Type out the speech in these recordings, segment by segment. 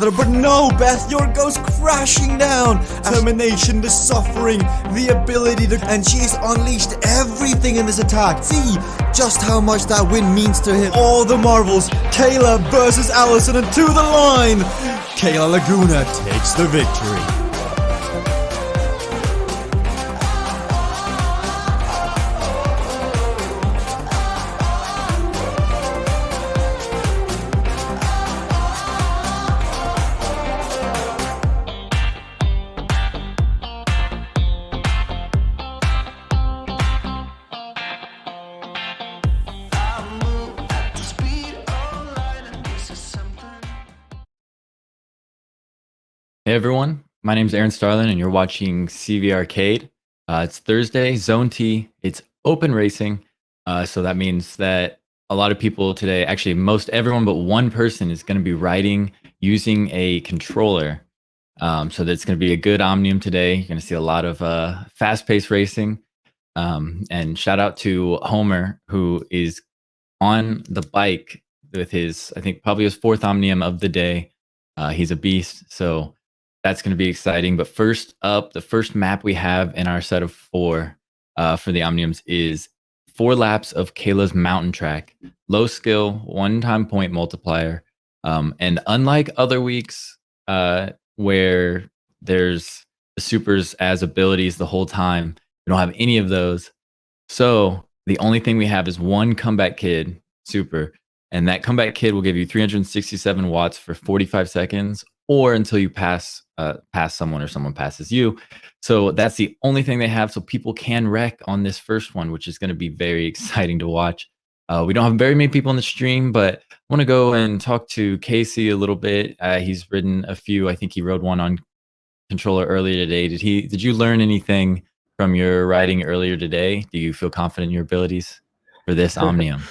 together, but no, Beth, yours goes crashing down. Determination, the suffering, the ability to... And she's unleashed everything in this attack. See just how much that win means to him. All the marbles, Kayla versus Allison, and to the line. Kayla Laguna takes the victory. Hey everyone, my name is Aaron Starlin and you're watching CVRcade. It's Thursday, Zone T, it's open racing. So that means that a lot of people today, actually most everyone but one person is going to be riding using a controller. So that's going to be a good Omnium today. You're going to see a lot of fast-paced racing. And shout out to Homer, who is on the bike with his, I think probably his fourth Omnium of the day. He's a beast, so that's going to be exciting. But first up, the first map we have in our set of 4 for the Omniums is 4 laps of Kayla's mountain track. Low skill, one-time point multiplier. And unlike other weeks where there's the supers as abilities the whole time, we don't have any of those. So the only thing we have is one comeback kid super. And that comeback kid will give you 367 watts for 45 seconds or until you pass someone or someone passes you. So that's the only thing they have. So people can wreck on this first one, which is going to be very exciting to watch. We don't have very many people in the stream, but I want to go and talk to Casey a little bit. He's ridden a few. I think he rode one on controller earlier today. Did you learn anything from your riding earlier today? Do you feel confident in your abilities for this Omnium?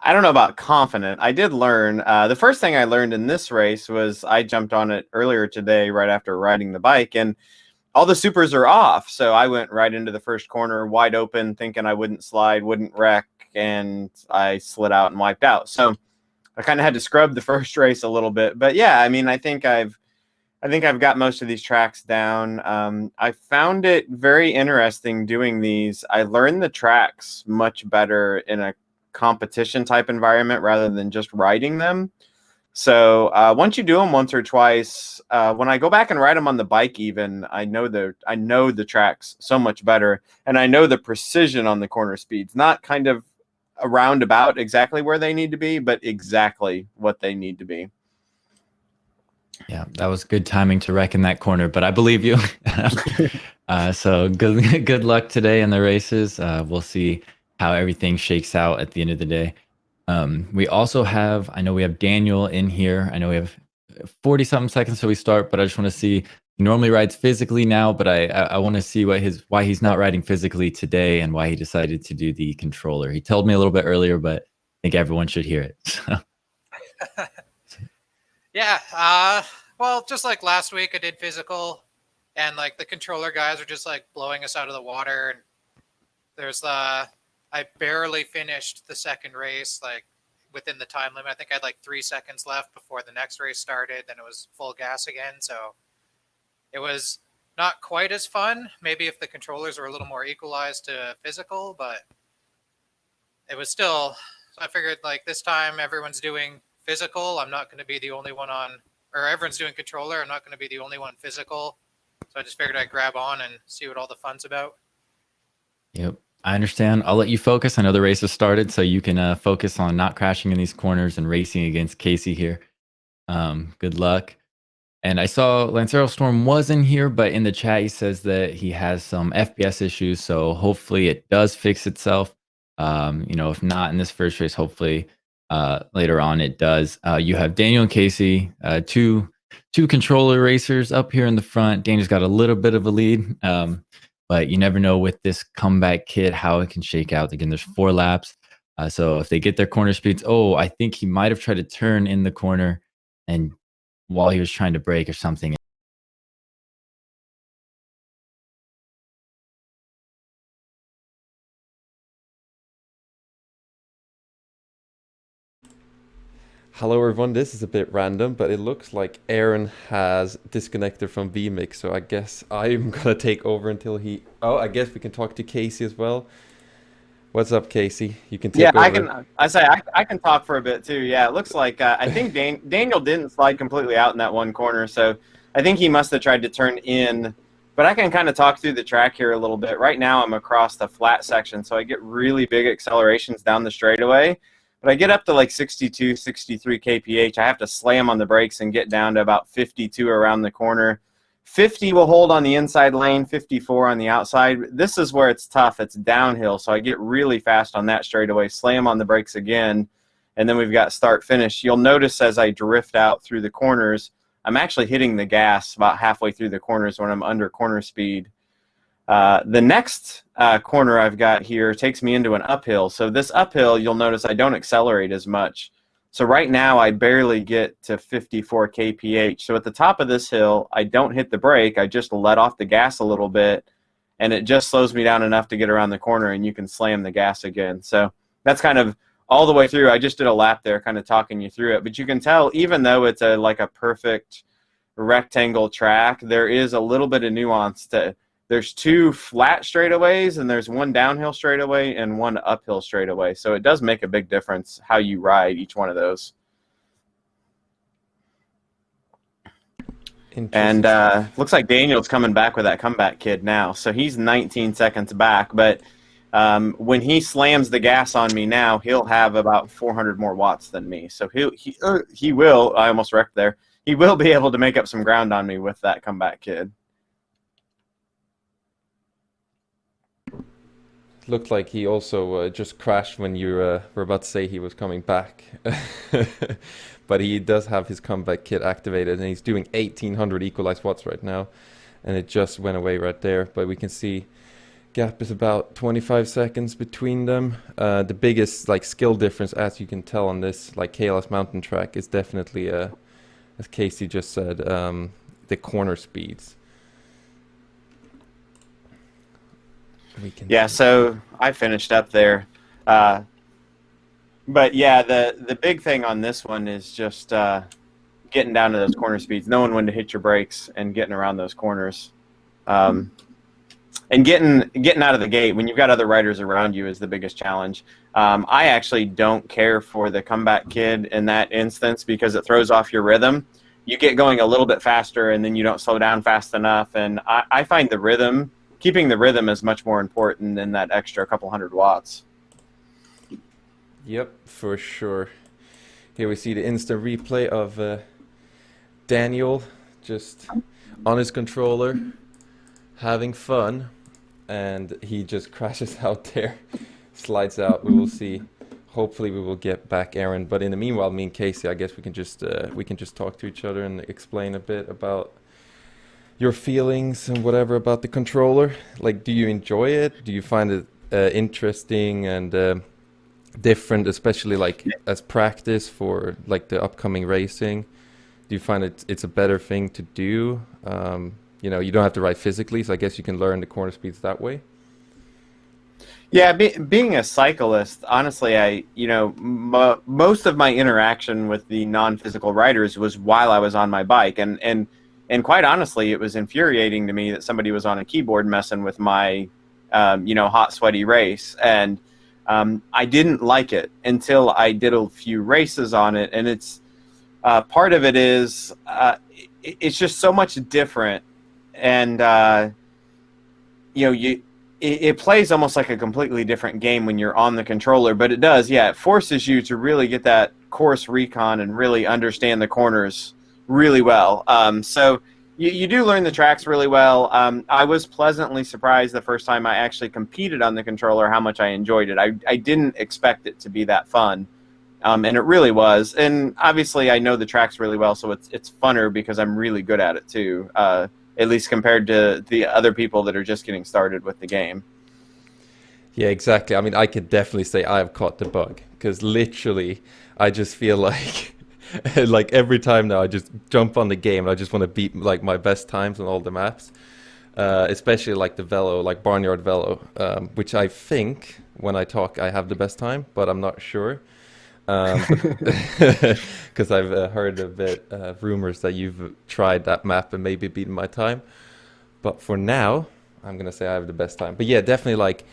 I don't know about confident. I did learn. The first thing I learned in this race was I jumped on it earlier today right after riding the bike, and all the supers are off. So I went right into the first corner wide open thinking I wouldn't slide, wouldn't wreck, and I slid out and wiped out. So I kind of had to scrub the first race a little bit. But yeah, I mean, I think I've got most of these tracks down. I found it very interesting doing these. I learned the tracks much better in a competition type environment rather than just riding them. So once you do them once or twice, when I go back and ride them on the bike, even I know the tracks so much better, and I know the precision on the corner speeds, not kind of a roundabout exactly where they need to be, but exactly what they need to be. Yeah, that was good timing to wreck in that corner, but I believe you. So good luck today in the races. We'll see how everything shakes out at the end of the day. We also have, I know we have Daniel in here. I know we have 40-something seconds till we start, but I just want to see, he normally rides physically now, but I want to see why he's not riding physically today and why he decided to do the controller. He told me a little bit earlier, but I think everyone should hear it. Yeah, well, just like last week I did physical, and like the controller guys are just like blowing us out of the water, and there's I barely finished the second race, like within the time limit. I think I had like 3 seconds left before the next race started. Then it was full gas again. So it was not quite as fun. Maybe if the controllers were a little more equalized to physical, but it was still, so I figured like this time everyone's doing physical. I'm not going to be the only one or everyone's doing controller. I'm not going to be the only one physical. So I just figured I'd grab on and see what all the fun's about. Yep. I understand. I'll let you focus. I know the race has started, so you can focus on not crashing in these corners and racing against Casey here. Good luck. And I saw Lancero Storm was in here, but in the chat he says that he has some FPS issues, so hopefully it does fix itself. If not in this first race, hopefully later on it does. You have Daniel and Casey, two controller racers up here in the front. Daniel's got a little bit of a lead. But you never know with this comeback kid how it can shake out. Again, there's 4 laps. So if they get their corner speeds, I think he might have tried to turn in the corner and while he was trying to brake or something. Hello everyone, this is a bit random, but it looks like Aaron has disconnected from vMix, so I guess I'm gonna take over until he... Oh, I guess we can talk to Casey as well. What's up, Casey? You can take Yeah, over. I can talk for a bit too. Yeah, it looks like I think Daniel didn't slide completely out in that one corner, so I think he must have tried to turn in. But I can kind of talk through the track here a little bit. Right now I'm across the flat section, so I get really big accelerations down the straightaway. But I get up to like 62, 63 kph. I have to slam on the brakes and get down to about 52 around the corner. 50 will hold on the inside lane, 54 on the outside. This is where it's tough. It's downhill, so I get really fast on that straightaway, slam on the brakes again, and then we've got start finish. You'll notice as I drift out through the corners, I'm actually hitting the gas about halfway through the corners when I'm under corner speed. The next corner I've got here takes me into an uphill. So this uphill, you'll notice I don't accelerate as much. So right now I barely get to 54 kph. So at the top of this hill, I don't hit the brake. I just let off the gas a little bit, and it just slows me down enough to get around the corner, and you can slam the gas again. So that's kind of all the way through. I just did a lap there kind of talking you through it. But you can tell, even though it's like a perfect rectangle track, there is a little bit of nuance to. There's two flat straightaways, and there's one downhill straightaway and one uphill straightaway. So it does make a big difference how you ride each one of those. And looks like Daniel's coming back with that comeback kid now. So he's 19 seconds back. But when he slams the gas on me now, he'll have about 400 more watts than me. So he will, I almost wrecked there, he will be able to make up some ground on me with that comeback kid. Looked like he also just crashed when you were about to say he was coming back. But he does have his comeback kit activated, and he's doing 1800 equalized watts right now, and it just went away right there. But we can see gap is about 25 seconds between them. The biggest like skill difference, as you can tell on this like KLS mountain track, is definitely as Casey just said, the corner speeds. Yeah, so I finished up there. But yeah, the big thing on this one is just getting down to those corner speeds, knowing when to hit your brakes and getting around those corners. And getting out of the gate when you've got other riders around you is the biggest challenge. I actually don't care for the comeback kid in that instance because it throws off your rhythm. You get going a little bit faster, and then you don't slow down fast enough. And I find the rhythm... Keeping the rhythm is much more important than that extra couple hundred watts. Yep, for sure. Here we see the instant replay of Daniel just on his controller, having fun, and he just crashes out there, slides out. We will see. Hopefully we will get back Aaron. But in the meanwhile, me and Casey, I guess we can just talk to each other and explain a bit about your feelings and whatever about the controller. Like, do you enjoy it? Do you find it interesting and different, especially like as practice for like the upcoming racing? Do you find it's a better thing to do? You know, you don't have to ride physically, so I guess you can learn the corner speeds that way. Yeah, being a cyclist, honestly, most of my interaction with the non-physical riders was while I was on my bike, and quite honestly, it was infuriating to me that somebody was on a keyboard messing with my, hot, sweaty race. And I didn't like it until I did a few races on it. And it's part of it is it's just so much different. And, it plays almost like a completely different game when you're on the controller. But it does, yeah, it forces you to really get that course recon and really understand the corners really well. So you do learn the tracks really well. I was pleasantly surprised the first time I actually competed on the controller how much I enjoyed it. I didn't expect it to be that fun, and it really was. And obviously I know the tracks really well, so it's funner because I'm really good at it too, at least compared to the other people that are just getting started with the game. Yeah, exactly. I mean, I could definitely say I've caught the bug, because literally I just feel like like every time now I just jump on the game and I just want to beat like my best times on all the maps, especially like the Velo, like Barnyard Velo, which I think when I talk I have the best time, but I'm not sure. Because I've heard a bit rumors that you've tried that map and maybe beaten my time. But for now, I'm gonna say I have the best time. But yeah, definitely like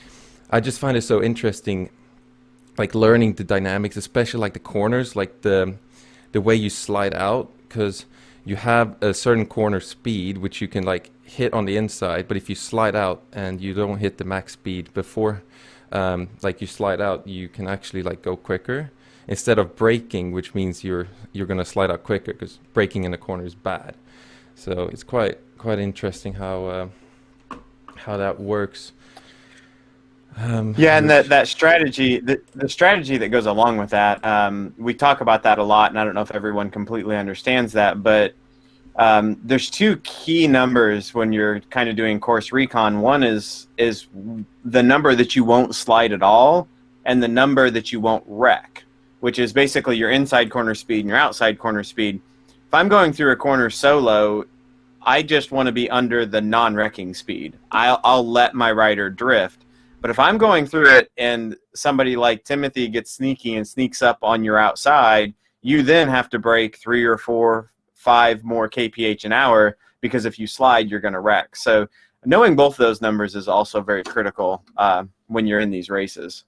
I just find it so interesting, like learning the dynamics, especially like the corners, like the way you slide out, because you have a certain corner speed which you can like hit on the inside, but if you slide out and you don't hit the max speed before like you slide out, you can actually like go quicker instead of braking, which means you're gonna slide out quicker because braking in the corner is bad. So it's quite interesting how that works. Yeah, and that strategy, the strategy that goes along with that, we talk about that a lot, and I don't know if everyone completely understands that, but there's two key numbers when you're kind of doing course recon. One is the number that you won't slide at all, and the number that you won't wreck, which is basically your inside corner speed and your outside corner speed. If I'm going through a corner solo, I just want to be under the non-wrecking speed. I'll let my rider drift. But if I'm going through it and somebody like Timothy gets sneaky and sneaks up on your outside, you then have to break 3 or 4, 5 more kph an hour, because if you slide, you're going to wreck. So knowing both those numbers is also very critical when you're in these races.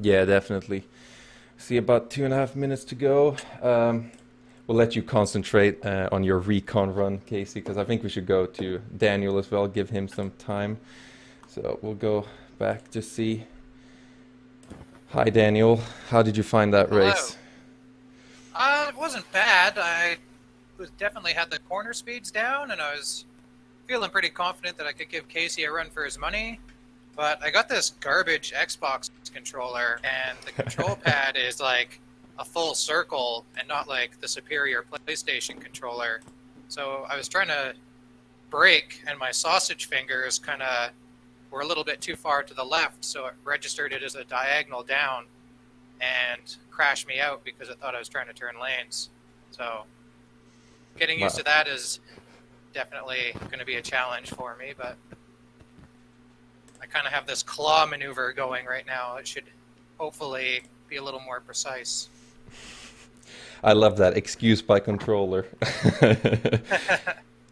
Yeah, definitely. See, about 2.5 minutes to go. We'll let you concentrate on your recon run, Casey, because I think we should go to Daniel as well, give him some time. So we'll go back to see. Hi, Daniel. How did you find that race? It wasn't bad. I definitely had the corner speeds down, and I was feeling pretty confident that I could give Casey a run for his money. But I got this garbage Xbox controller, and the control pad is like a full circle and not like the superior PlayStation controller. So I was trying to brake, and my sausage fingers kind of were a little bit too far to the left, so it registered it as a diagonal down and crashed me out because it thought I was trying to turn lanes. So getting used to that is definitely going to be a challenge for me, but I kind of have this claw maneuver going right now. It should hopefully be a little more precise. I love that. Excuse by controller.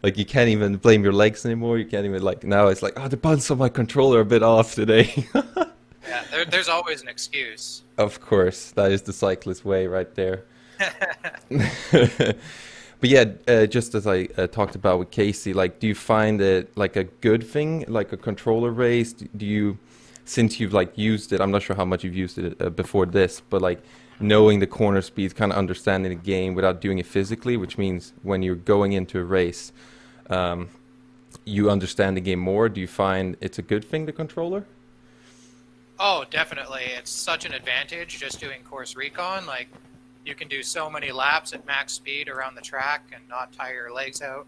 Like you can't even blame your legs anymore. You can't even like, now it's like, oh, the buttons on my controller are a bit off today. Yeah, there's always an excuse. Of course, that is the cyclist way right there. But yeah, just as I talked about with Casey, like, do you find it like a good thing, like a controller race? Do you, since you've like used it, I'm not sure how much you've used it before this, but like knowing the corner speeds, kind of understanding the game without doing it physically, which means when you're going into a race, you understand the game more. Do you find it's a good thing, the controller? Oh, definitely. It's such an advantage just doing course recon. Like, you can do so many laps at max speed around the track and not tire your legs out.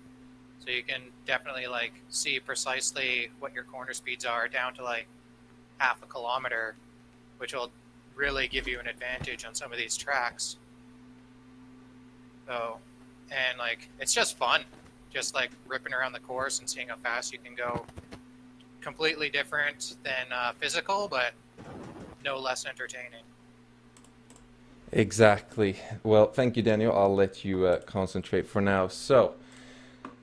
So you can definitely like see precisely what your corner speeds are down to like half a kilometer, which will really give you an advantage on some of these tracks. So, and like, it's just fun. Just like ripping around the course and seeing how fast you can go. Completely different than physical, but no less entertaining. Exactly. Well, thank you, Daniel. I'll let you concentrate for now. So,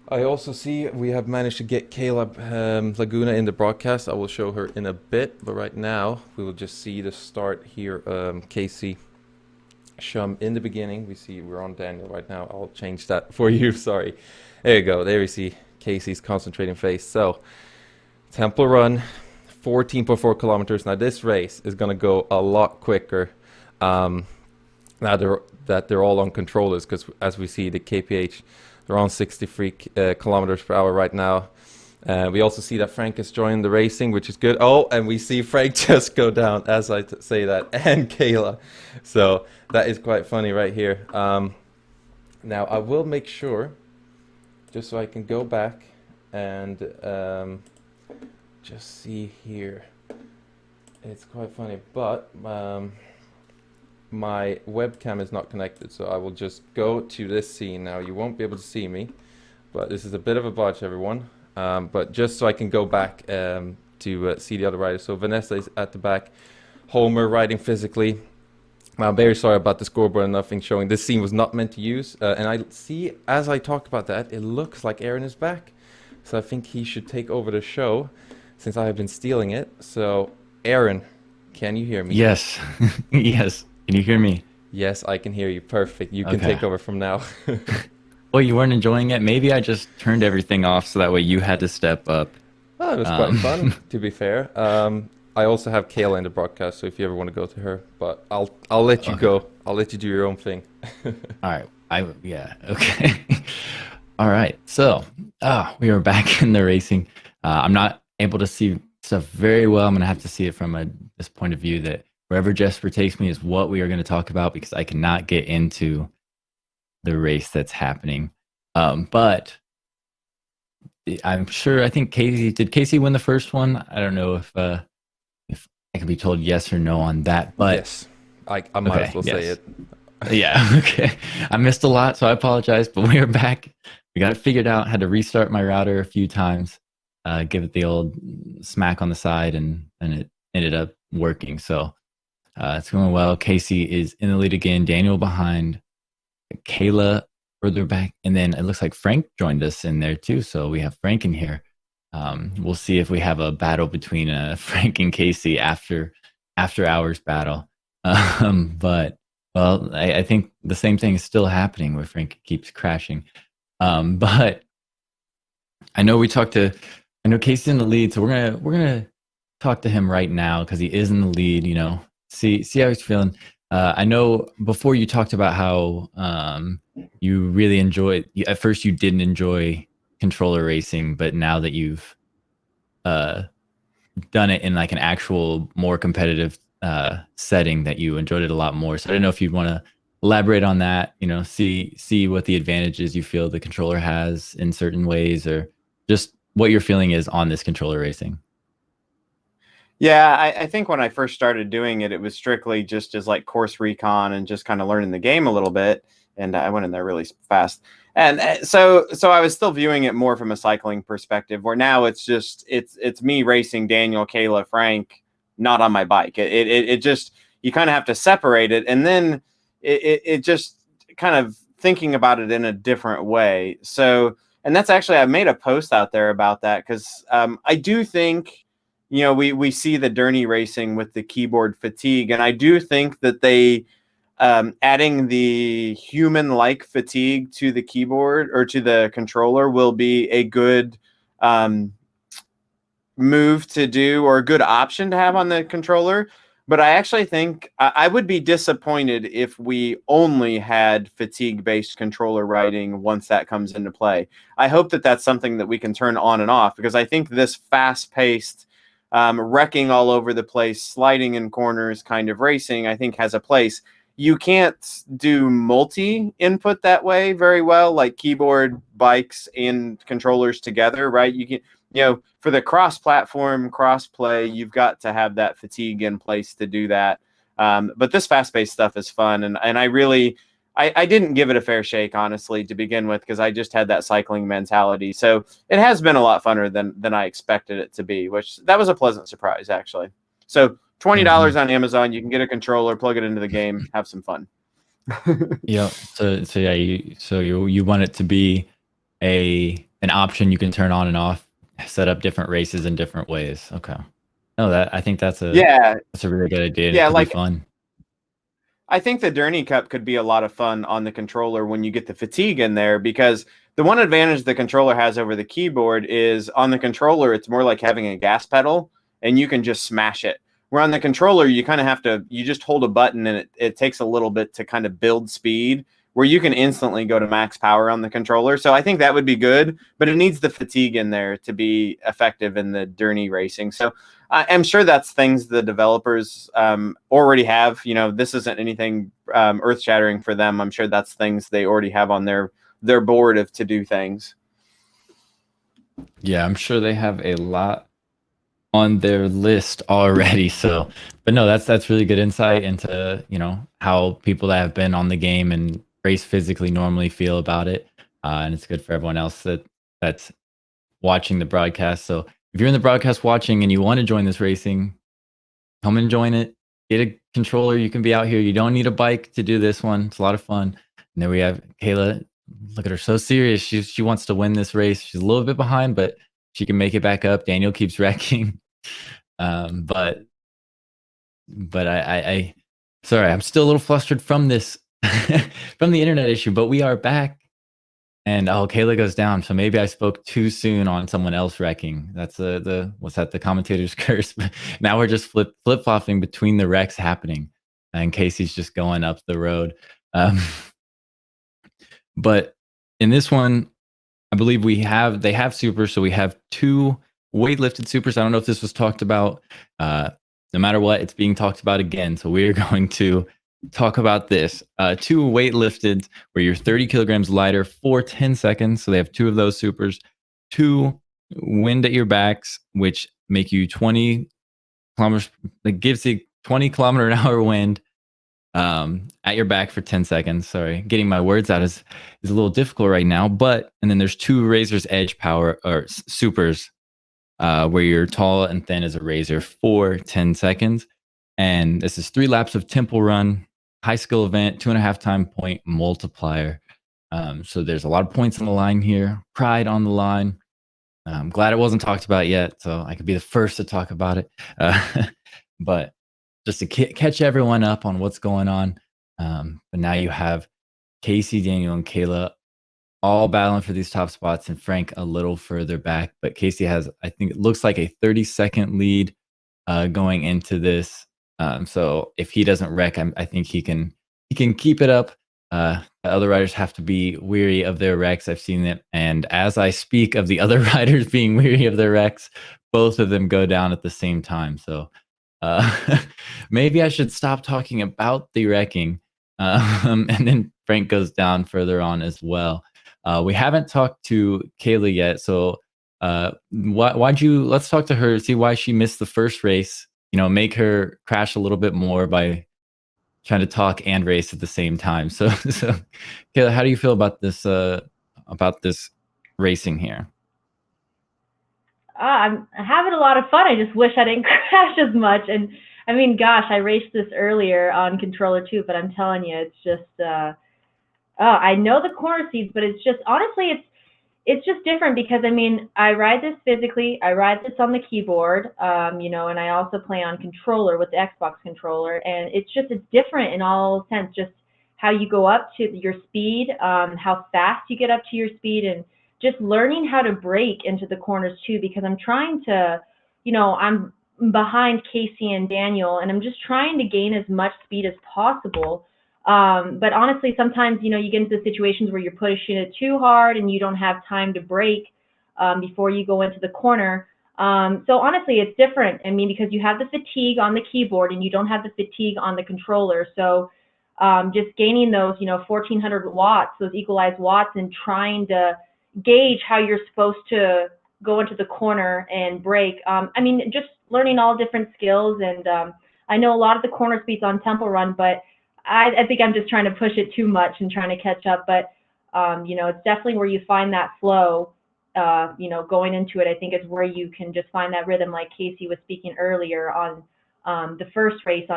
I also see we have managed to get Kayla Laguna in the broadcast. I will show her in a bit, but right now we will just see the start here. Casey Shum in the beginning. We see we're on Daniel right now. I'll change that for you. Sorry. There you go. There we see Casey's concentrating face. So, Temple Run, 14.4 kilometers. Now this race is going to go a lot quicker now that they're all on controllers, because as we see the kph, they're on 63 kilometers per hour right now. We also see that Frank has joined the racing, which is good. Oh, and we see Frank just go down as I say that, and Kayla. So that is quite funny right here. Now I will make sure, just so I can go back and just see here. It's quite funny, but my webcam is not connected, so I will just go to this scene now. You won't be able to see me, but this is a bit of a botch, everyone. But just so I can go back to see the other riders. So Vanessa is at the back, Homer riding physically, I'm very sorry about the scoreboard and nothing showing. This scene was not meant to use. And I see, as I talk about that, it looks like Aaron is back. So I think he should take over the show since I have been stealing it. So, Aaron, can you hear me? Yes. Yes. Can you hear me? Yes, I can hear you. Perfect. You can Okay. take over from now. Well, you weren't enjoying it. Maybe I just turned everything off so that way you had to step up. Oh, it was quite fun, to be fair. I also have Kayla in the broadcast, so if you ever want to go to her, but I'll let you go. I'll let you do your own thing. All right. Okay. All right. So, we are back in the racing. I'm not able to see stuff very well. I'm going to have to see it from this point of view that wherever Jesper takes me is what we are going to talk about, because I cannot get into the race that's happening. But I'm sure, I think did Casey win the first one? I don't know if I can be told yes or no on that, but yes, I might as well say it. Yeah, okay. I missed a lot, so I apologize, but we are back. We got it figured out. Had to restart my router a few times, give it the old smack on the side, and it ended up working. So it's going well. Casey is in the lead again. Daniel behind. Kayla further back, and then it looks like Frank joined us in there too. So we have Frank in here. We'll see if we have a battle between Frank and Casey after hours battle. But well, I think the same thing is still happening where Frank keeps crashing. But I know Casey's in the lead, so we're gonna talk to him right now because he is in the lead. You know, see how he's feeling. I know before you talked about how you really at first you didn't enjoy controller racing, but now that you've done it in like an actual more competitive setting, that you enjoyed it a lot more. So I don't know if you'd want to elaborate on that, you know, see what the advantages you feel the controller has in certain ways, or just what your feeling is on this controller racing. Yeah, I think when I first started doing it, it was strictly just as like course recon and just kind of learning the game a little bit. And I went in there really fast. And so I was still viewing it more from a cycling perspective, where now it's just, it's me racing Daniel, Kayla, Frank, not on my bike. It just, you kind of have to separate it. And then it just kind of thinking about it in a different way. So, and that's actually, I made a post out there about that because I do think, you know, we see the Derny racing with the keyboard fatigue, and I do think that they adding the human-like fatigue to the keyboard or to the controller will be a good move to do, or a good option to have on the controller. But I actually think I would be disappointed if we only had fatigue-based controller riding once that comes into play. I hope that that's something that we can turn on and off, because I think this fast-paced wrecking all over the place, sliding in corners kind of racing, I think has a place. You can't do multi-input that way very well, like keyboard, bikes, and controllers together, right? You can, you know, for the cross-platform, cross-play, you've got to have that fatigue in place to do that. But this fast-paced stuff is fun, and I really, I didn't give it a fair shake, honestly, to begin with, because I just had that cycling mentality. So it has been a lot funner than I expected it to be, which that was a pleasant surprise, actually. So $20 on Amazon, you can get a controller, plug it into the game, have some fun. Yeah. So yeah, you want it to be an option you can turn on and off, set up different races in different ways. Okay. No, I think that's a really good idea. Yeah, it could like be fun. I think the Derny Cup could be a lot of fun on the controller when you get the fatigue in there, because the one advantage the controller has over the keyboard is on the controller, it's more like having a gas pedal and you can just smash it. Where on the controller, you kind of have to, you just hold a button and it takes a little bit to kind of build speed, where you can instantly go to max power on the controller. So I think that would be good, but it needs the fatigue in there to be effective in the Derny racing. So I'm sure that's things the developers already have. You know, this isn't anything earth-shattering for them. I'm sure that's things they already have on their board of to-do things. Yeah, I'm sure they have a lot on their list already. So, but no, that's really good insight into, you know, how people that have been on the game and race physically normally feel about it. And it's good for everyone else that's watching the broadcast. So if you're in the broadcast watching and you want to join this racing, come and join it. get a controller. You can be out here. You don't need a bike to do this one. It's a lot of fun. And then we have Kayla. Look at her, so serious. She wants to win this race. She's a little bit behind, but she can make it back up. Daniel keeps wrecking. But I sorry, I'm still a little flustered from this from the internet issue, but we are back. And Kayla goes down. So maybe I spoke too soon on someone else wrecking. That's what's that? The commentator's curse. Now we're just flip flopping between the wrecks happening, and Casey's just going up the road. But in this one, I believe they have supers. So we have 2 weightlifted supers. I don't know if this was talked about. No matter what, it's being talked about again. So we are going to talk about this. 2 weightlifted where you're 30 kilograms lighter for 10 seconds. So they have 2 of those supers. 2 wind at your backs, which make you 20 kilometers. It gives you 20 kilometer an hour wind at your back for 10 seconds. Sorry, getting my words out is a little difficult right now. And then there's 2 Razor's Edge power or supers where you're tall and thin as a razor for 10 seconds. And this is 3 laps of tempo run, high skill event, 2.5 time point multiplier. So there's a lot of points on the line here, pride on the line. I'm glad it wasn't talked about yet, so I could be the first to talk about it. But just to catch everyone up on what's going on. But now you have Casey, Daniel, and Kayla all battling for these top spots, and Frank a little further back. But Casey has, I think it looks like a 30-second lead going into this. So if he doesn't wreck, I think he can keep it up. The other riders have to be weary of their wrecks. I've seen it. And as I speak of the other riders being weary of their wrecks, both of them go down at the same time. So maybe I should stop talking about the wrecking. And then Frank goes down further on as well. We haven't talked to Kayla yet. So let's talk to her, see why she missed the first race, make her crash a little bit more by trying to talk and race at the same time. So Kayla, how do you feel about this racing here? I'm having a lot of fun. I just wish I didn't crash as much. And I mean, gosh, I raced this earlier on controller too, but I'm telling you, it's just, I know the corner seats, but it's just, honestly, it's just different because, I mean, I ride this physically, I ride this on the keyboard, and I also play on controller with the Xbox controller, and it's different in all sense, just how you go up to your speed, how fast you get up to your speed, and just learning how to brake into the corners too, because I'm trying to, I'm behind Casey and Daniel, and I'm just trying to gain as much speed as possible. But honestly, sometimes, you get into situations where you're pushing it too hard and you don't have time to brake before you go into the corner. So honestly, it's different. I mean, because you have the fatigue on the keyboard and you don't have the fatigue on the controller. So just gaining those, 1400 watts, those equalized watts, and trying to gauge how you're supposed to go into the corner and brake. I mean, just learning all different skills. And I know a lot of the corner speeds on Temple Run, but I think I'm just trying to push it too much and trying to catch up. But, it's definitely where you find that flow, going into it. I think is where you can just find that rhythm, like Casey was speaking earlier on the first race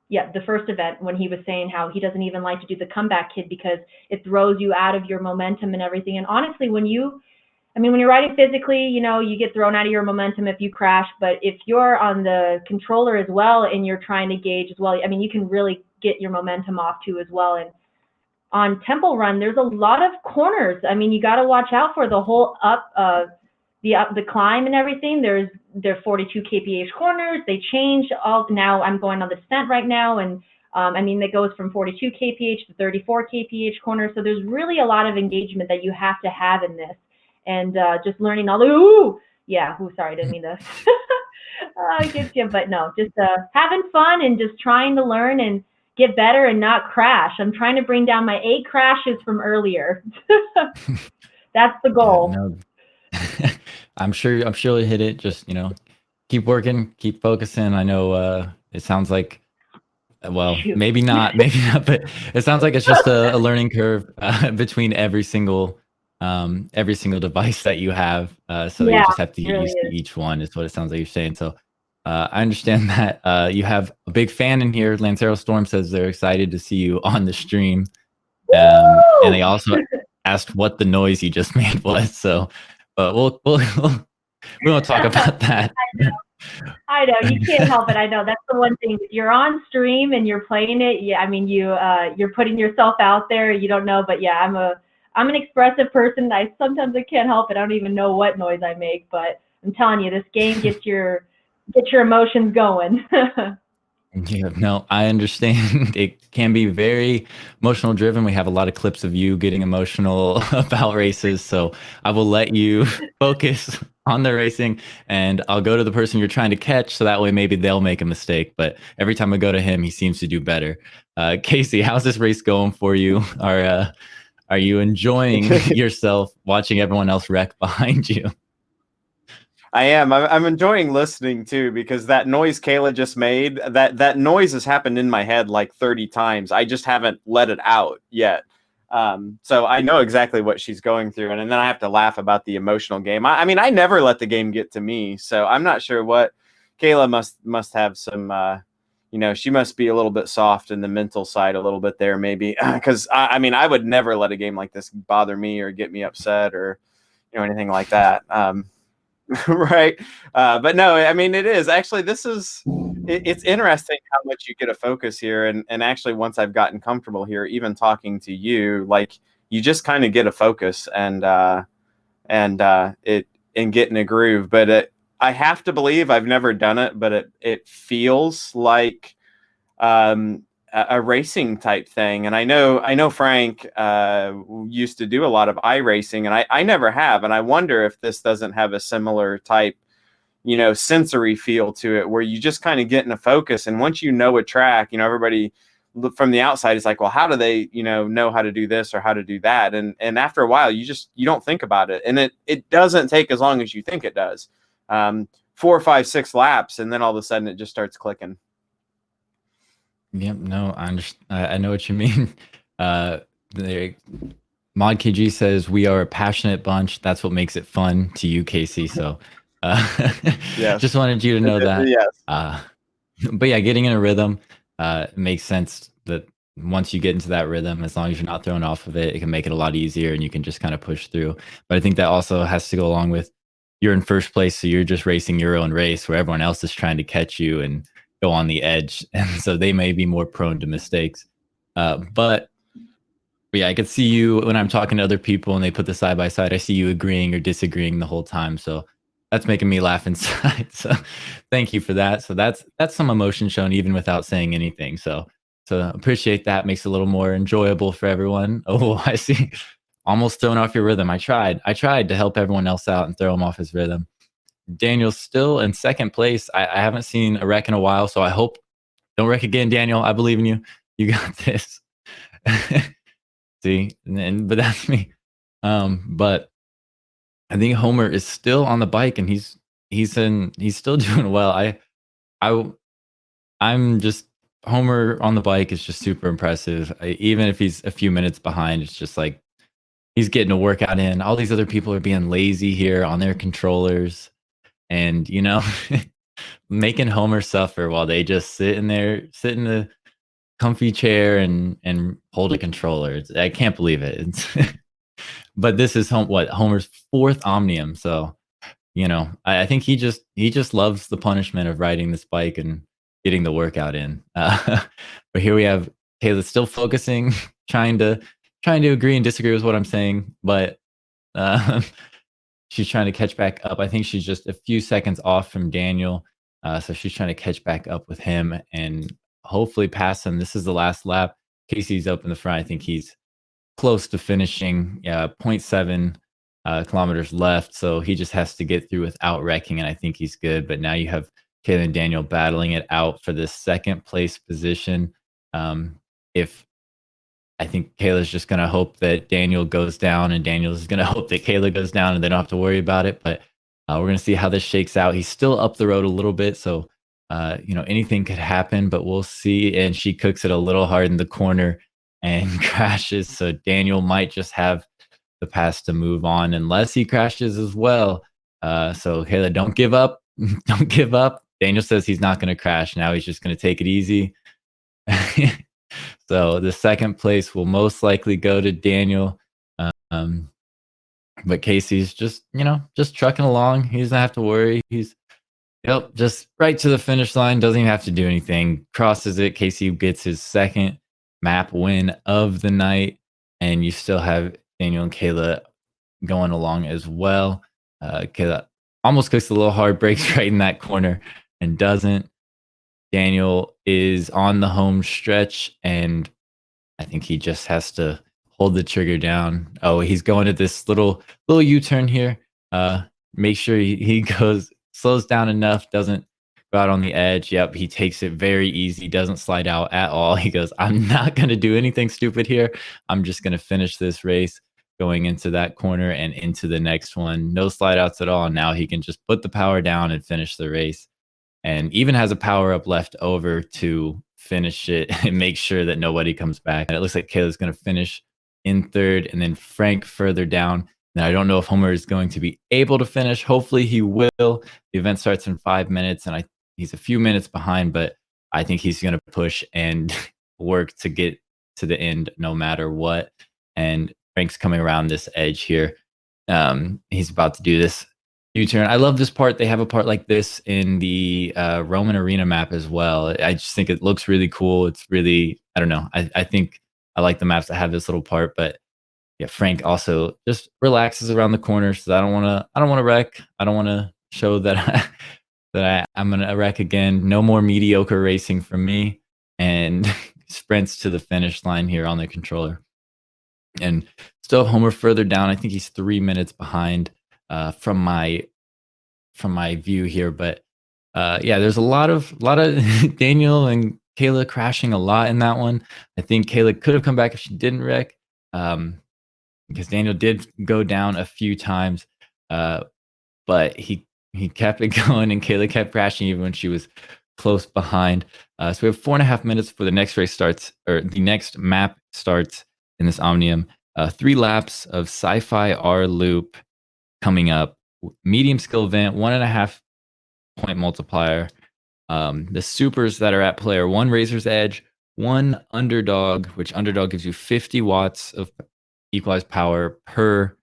the first event, when he was saying how he doesn't even like to do the comeback kid because it throws you out of your momentum and everything. And honestly, when you're riding physically, you get thrown out of your momentum if you crash. But if you're on the controller as well and you're trying to gauge as well, I mean, you can really get your momentum off too as well. And on Temple Run, there's a lot of corners. I mean, you got to watch out for the whole the climb and everything. There are 42 kph corners. They change all. Now I'm going on the descent right now, and it goes from 42 kph to 34 kph corners. So there's really a lot of engagement that you have to have in this, and just learning all the sorry, I didn't mean to get you, but no, just having fun and just trying to learn and get better and not crash. I'm trying to bring down my 8 crashes from earlier. That's the goal. Yeah, no. I'm sure you'll hit it. Just keep working, keep focusing. I know it sounds like, well, maybe not, but it sounds like it's just a learning curve between every single device that you have. So you just have to get used to each one. Is what it sounds like you're saying. So I understand that you have a big fan in here. Lancero Storm says they're excited to see you on the stream. And they also asked what the noise you just made was. So, but we won't talk about that. I know you can't help it. I know that's the one thing. If you're on stream and you're playing it, yeah, I mean you're putting yourself out there. You don't know, but yeah, I'm an expressive person. I can't help it. I don't even know what noise I make, but I'm telling you, this game gets your emotions going. Yeah, no, I understand. It can be very emotional driven. We have a lot of clips of you getting emotional about races. So I will let you focus on the racing and I'll go to the person you're trying to catch. So that way maybe they'll make a mistake. But every time I go to him, he seems to do better. Casey, how's this race going for you? Are you enjoying yourself watching everyone else wreck behind you? I am. I'm enjoying listening too, because that noise Kayla just made, that noise has happened in my head like 30 times. I just haven't let it out yet. So I know exactly what she's going through, and then I have to laugh about the emotional game. I mean, I never let the game get to me, so I'm not sure what Kayla must have some. She must be a little bit soft in the mental side, a little bit there, maybe, because I mean, I would never let a game like this bother me or get me upset or anything like that. Right. But no, I mean, it is actually, it's interesting how much you get a focus here. And actually, once I've gotten comfortable here, even talking to you, like you just kind of get a focus and get in a groove. But I have to believe, I've never done it, but it feels like a racing type thing. And I know Frank used to do a lot of iRacing, and I never have. And I wonder if this doesn't have a similar type, sensory feel to it, where you just kind of get in a focus. And once you know a track, everybody from the outside is like, well, how do they, know how to do this or how to do that? And after a while, you don't think about it. And it doesn't take as long as you think it does. 4, 5, 6 laps, and then all of a sudden it just starts clicking. Yep, no, I know what you mean. Mod KG says we are a passionate bunch. That's what makes it fun to you, Casey. So, yes. Just wanted you to know that. Yes. But yeah, getting in a rhythm makes sense. That once you get into that rhythm, as long as you're not thrown off of it, it can make it a lot easier, and you can just kind of push through. But I think that also has to go along with you're in first place, so you're just racing your own race, where everyone else is trying to catch you and go on the edge, and so they may be more prone to mistakes. But yeah, I could see you when I'm talking to other people and they put the side by side. I see you agreeing or disagreeing the whole time, so that's making me laugh inside. So thank you for that. So that's some emotion shown even without saying anything. So appreciate that. Makes it a little more enjoyable for everyone. Oh, I see. Almost thrown off your rhythm. I tried to help everyone else out and throw him off his rhythm. Daniel's still in second place. I haven't seen a wreck in a while, so I hope don't wreck again, Daniel. I believe in you. You got this. See, but that's me. But I think Homer is still on the bike, and he's still doing well. I'm just Homer on the bike is just super impressive. Even if he's a few minutes behind, it's just like he's getting a workout in. All these other people are being lazy here on their controllers. And making Homer suffer while they just sit in the comfy chair and hold a controller. I can't believe it. But this is Homer's 4th Omnium. So I think he just loves the punishment of riding this bike and getting the workout in. But here we have Kayla still focusing, trying to agree and disagree with what I'm saying, but she's trying to catch back up. I think she's just a few seconds off from Daniel. So she's trying to catch back up with him and hopefully pass him. This is the last lap. Casey's up in the front. I think he's close to finishing. 0.7 kilometers left. So he just has to get through without wrecking, and I think he's good. But now you have Kayla and Daniel battling it out for this second place position. I think Kayla's just going to hope that Daniel goes down, and Daniel's going to hope that Kayla goes down, and they don't have to worry about it. But we're going to see how this shakes out. He's still up the road a little bit, so anything could happen, but we'll see. And she cooks it a little hard in the corner and crashes. So Daniel might just have the pass to move on unless he crashes as well. So Kayla, don't give up. Don't give up. Daniel says he's not going to crash. Now he's just going to take it easy. So the second place will most likely go to Daniel. But Casey's just, just trucking along. He doesn't have to worry. He's, just right to the finish line. Doesn't even have to do anything. Crosses it. Casey gets his second map win of the night. And you still have Daniel and Kayla going along as well. Kayla almost cooks a little hard, breaks right in that corner and doesn't. Daniel is on the home stretch, and I think he just has to hold the trigger down. Oh, he's going to this little U-turn here. Make sure he slows down enough, doesn't go out on the edge. Yep, he takes it very easy, doesn't slide out at all. He goes, I'm not going to do anything stupid here. I'm just going to finish this race going into that corner and into the next one. No slide outs at all. Now he can just put the power down and finish the race. And even has a power up left over to finish it and make sure that nobody comes back. And it looks like Kayla's going to finish in third, and then Frank further down. Now, I don't know if Homer is going to be able to finish. Hopefully he will. The event starts in 5 minutes, and he's a few minutes behind, but I think he's going to push and work to get to the end no matter what. And Frank's coming around this edge here. He's about to do this U-turn. I love this part. They have a part like this in the Roman Arena map as well. I just think it looks really cool. It's really, I don't know. I think I like the maps that have this little part, but yeah, Frank also just relaxes around the corner. So I don't want to wreck. I don't want to show that I'm going to wreck again. No more mediocre racing from me, and sprints to the finish line here on the controller. And still Homer further down. I think he's 3 minutes behind from my view here, but yeah, there's a lot of Daniel and Kayla crashing a lot in that one. I think Kayla could have come back if she didn't wreck, because Daniel did go down a few times, but he kept it going, and Kayla kept crashing even when she was close behind. So we have 4.5 minutes before the next race starts, or the next map starts in this Omnium. 3 laps of Sci-Fi R loop coming up. Medium skill event, 1.5 point multiplier. The supers that are at play are 1 Razor's Edge, 1 Underdog, which Underdog gives you 50 watts of equalized power per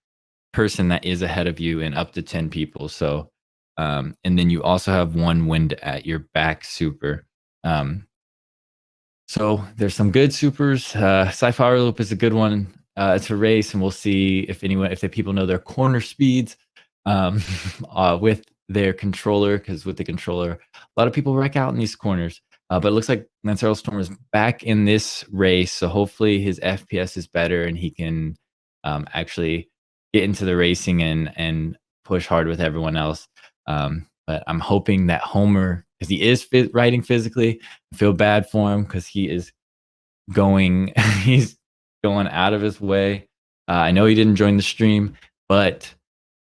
person that is ahead of you and up to 10 people. So, and then you also have 1 Wind at your back super. So there's some good supers. Sci-Fi R loop is a good one. It's a race, and we'll see if the people know their corner speeds with their controller, because with the controller, a lot of people wreck out in these corners. But it looks like Lancero Storm is back in this race, so hopefully his FPS is better and he can actually get into the racing and push hard with everyone else. But I'm hoping that Homer, because he is riding physically, I feel bad for him because he's going out of his way. I know he didn't join the stream, but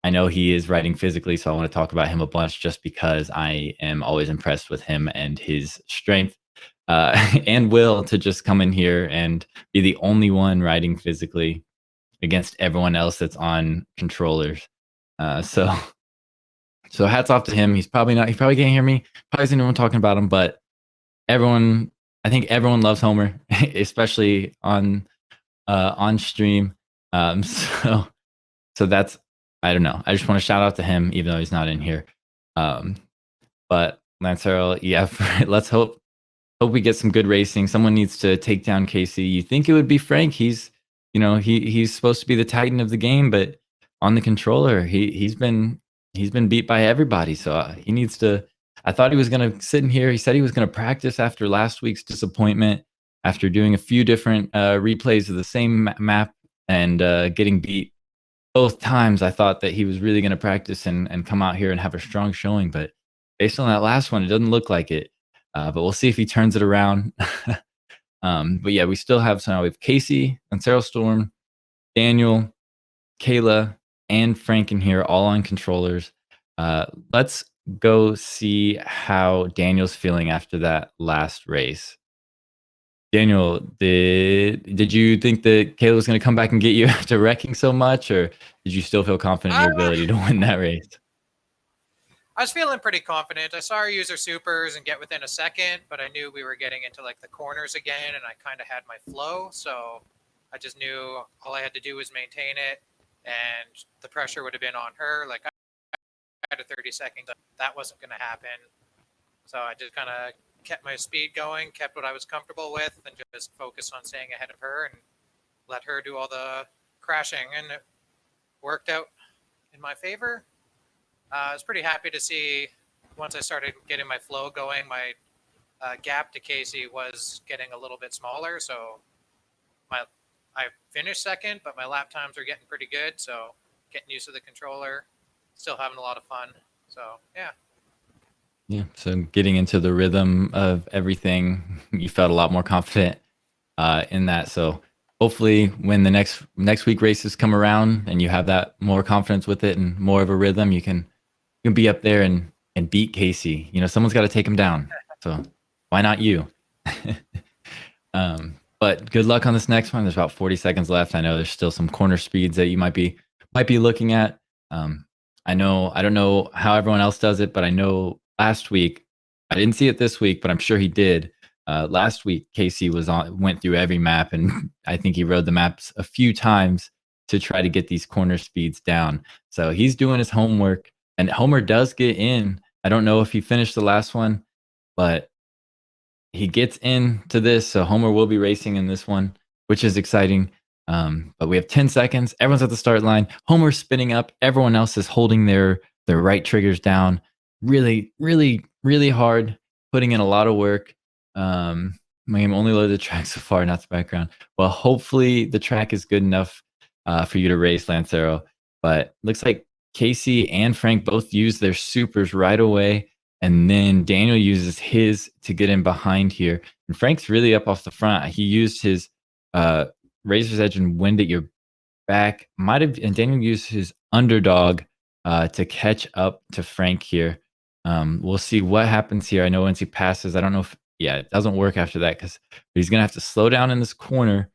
I know he is riding physically, so I want to talk about him a bunch just because I am always impressed with him and his strength and will to just come in here and be the only one riding physically against everyone else that's on controllers. So hats off to him. He probably can't hear me. Probably isn't anyone talking about him, but I think everyone loves Homer, especially on stream. So that's, I don't know. I just want to shout out to him, even though he's not in here. But Lancero, yeah, let's hope we get some good racing. Someone needs to take down Casey. You think it would be Frank? He's supposed to be the titan of the game, but on the controller, he's been beat by everybody. So he needs to. I thought he was going to sit in here. He said he was going to practice after last week's disappointment, after doing a few different replays of the same map and getting beat both times. I thought that he was really going to practice and come out here and have a strong showing, but based on that last one, it doesn't look like it. But we'll see if he turns it around. But yeah, we still have, so now we have Casey, Lancero Storm, Daniel, Kayla, and Frank in here, all on controllers. Let's go see how Daniel's feeling after that last race. Daniel, did you think that Kayla was going to come back and get you after wrecking so much, or did you still feel confident in your ability to win that race? I was feeling pretty confident. I saw her use her supers and get within a second, but I knew we were getting into like the corners again, and I kind of had my flow, so I just knew all I had to do was maintain it, and the pressure would have been on her. Like I had a 30 seconds, that wasn't going to happen. So I just kind of kept my speed going, kept what I was comfortable with, and just focused on staying ahead of her and let her do all the crashing, and it worked out in my favor. I was pretty happy to see once I started getting my flow going, my gap to Casey was getting a little bit smaller. So I finished second, but my lap times were getting pretty good. So getting used to the controller, still having a lot of fun. So yeah. Yeah. So getting into the rhythm of everything, you felt a lot more confident in that. So hopefully when the next week races come around and you have that more confidence with it and more of a rhythm, you can be up there and beat Casey. You know, someone's got to take him down. So why not you? But good luck on this next one. There's about 40 seconds left. I know there's still some corner speeds that you might be looking at. I don't know how everyone else does it, but I know last week, I didn't see it this week, but I'm sure he did. Last week, Casey went through every map, and I think he rode the maps a few times to try to get these corner speeds down. So he's doing his homework, and Homer does get in. I don't know if he finished the last one, but he gets into this. So Homer will be racing in this one, which is exciting. But we have 10 seconds. Everyone's at the start line. Homer's spinning up. Everyone else is holding their right triggers down. Really, really, really hard. Putting in a lot of work. My game only loaded the track so far, not the background. Well, hopefully the track is good enough for you to race, Lancero. But looks like Casey and Frank both use their supers right away. And then Daniel uses his to get in behind here. And Frank's really up off the front. He used his Razor's Edge and Wind at Your Back. And Daniel used his Underdog to catch up to Frank here. We'll see what happens here. I know once he passes, I don't know if, it doesn't work after that because he's going to have to slow down in this corner.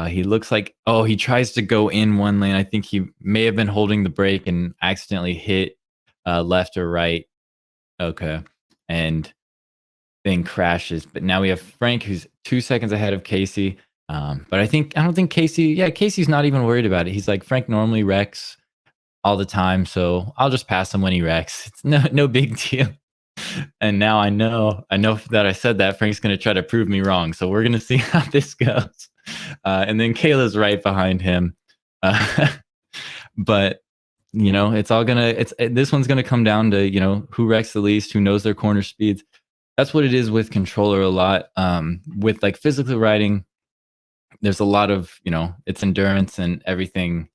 He looks like, he tries to go in one lane. I think he may have been holding the brake and accidentally hit left or right. Okay. And then crashes. But now we have Frank, who's 2 seconds ahead of Casey. But I don't think Casey's not even worried about it. He's like, Frank normally wrecks all the time, so I'll just pass him when he wrecks. It's no big deal. And now I know that I said that Frank's going to try to prove me wrong. So we're going to see how this goes. And then Kayla's right behind him. But this one's going to come down to, who wrecks the least, who knows their corner speeds. That's what it is with controller a lot. With like physical riding, there's a lot of, it's endurance and everything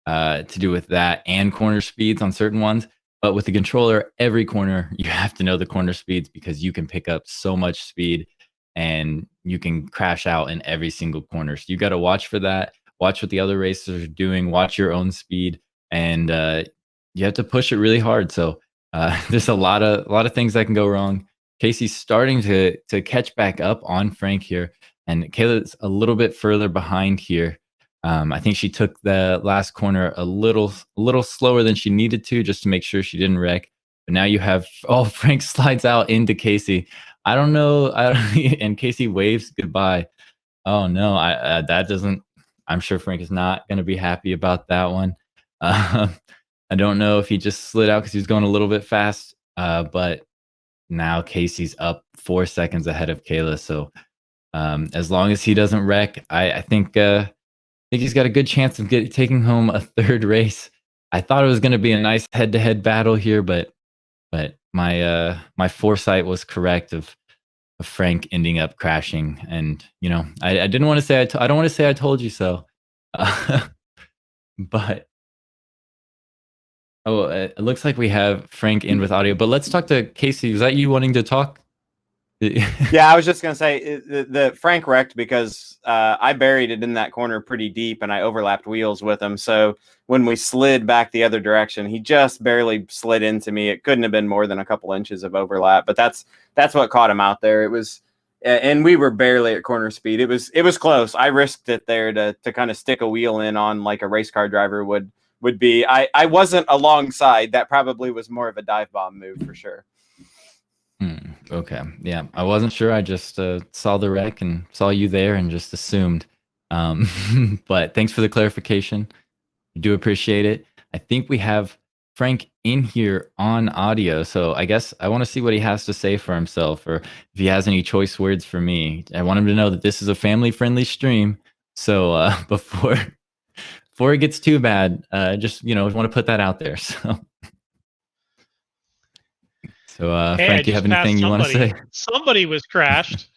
to do with that and corner speeds on certain ones. But with the controller, every corner, you have to know the corner speeds because you can pick up so much speed and you can crash out in every single corner. So you got to watch for that. Watch what the other racers are doing. Watch your own speed. And you have to push it really hard. So there's a lot of things that can go wrong. Casey's starting to catch back up on Frank here. And Kayla's a little bit further behind here. I think she took the last corner a little slower than she needed to, just to make sure she didn't wreck. But now you have Frank slides out into Casey. I don't know, and Casey waves goodbye. Oh no, that doesn't. I'm sure Frank is not going to be happy about that one. I don't know if he just slid out because he was going a little bit fast. But now Casey's up 4 seconds ahead of Kayla. So as long as he doesn't wreck, I think he's got a good chance of taking home a third race. I thought it was going to be a nice head-to-head battle here, but my foresight was correct of Frank ending up crashing. And I didn't want to say I don't want to say I told you so, but it looks like we have Frank in with audio. But let's talk to Casey. Was that you wanting to talk? Yeah, I was just gonna say the Frank wrecked because I buried it in that corner pretty deep, and I overlapped wheels with him. So when we slid back the other direction, he just barely slid into me. It couldn't have been more than a couple inches of overlap, but that's what caught him out there. It was, and we were barely at corner speed. It was close. I risked it there to kind of stick a wheel in on like a race car driver would would be. I wasn't alongside. That probably was more of a dive bomb move for sure. Okay. Yeah. I wasn't sure. I just saw the wreck and saw you there and just assumed. But thanks for the clarification. I do appreciate it. I think we have Frank in here on audio. So I guess I want to see what he has to say for himself, or if he has any choice words for me. I want him to know that this is a family-friendly stream. So before it gets too bad, just want to put that out there. So Hey, Frank, you have anything you want to say? Somebody was crashed.